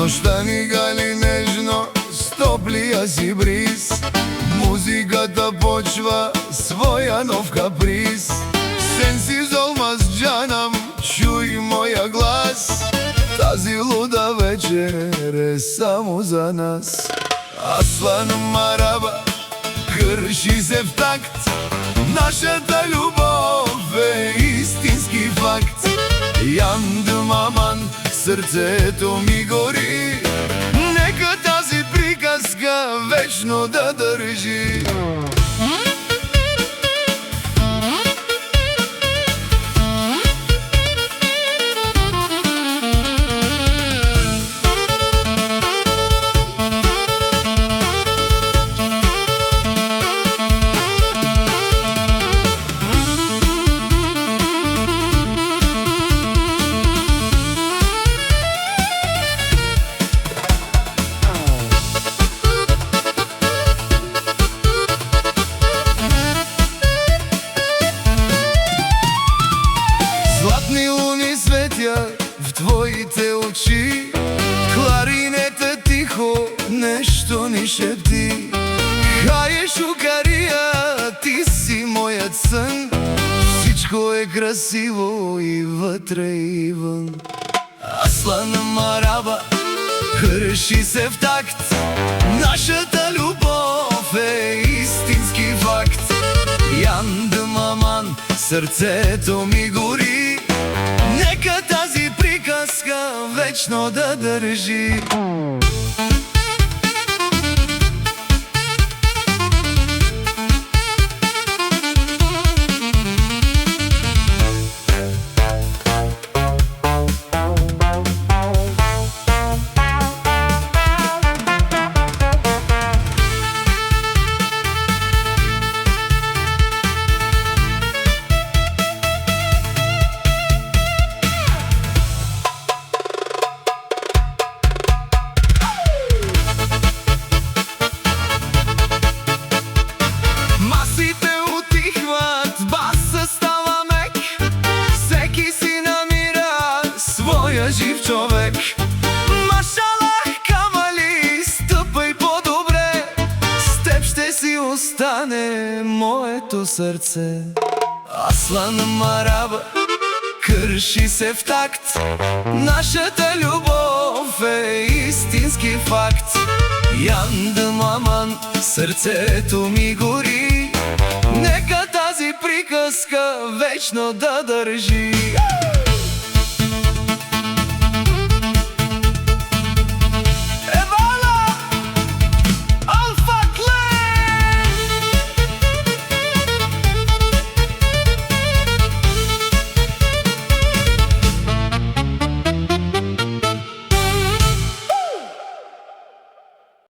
Нощта ни гали нежно с топлия си бриз. Музиката почва своја нов каприз. Сенси золмаз джанам, чуј моја глас. Тази луда вечер е само за нас. Аслан Мараба крши се в такт. Нашата љубов е истински факт. Јандым аман, срцето ми гори. Нека тази приказка вечно да држи. Златни луни светя в твоите очи. Кларинета тихо нешто ни шепти. Хајде шукарија, ти си мојат сан. Всичко е красиво и вътре и вън. Аслан Мараба крши се в такт. Нашата љубов е истински факт. Јандым аман, срцето ми гори. Нека тази приказка вечно да држи. Жив човек, машалах, камали, стъпай по-добре. С теб ще си остане моето сърце. Аслан Мараба крши се в такт. Нашата љубов е истински факт. Јандым аман, сърцето ми гори. Нека тази приказка вечно да држи.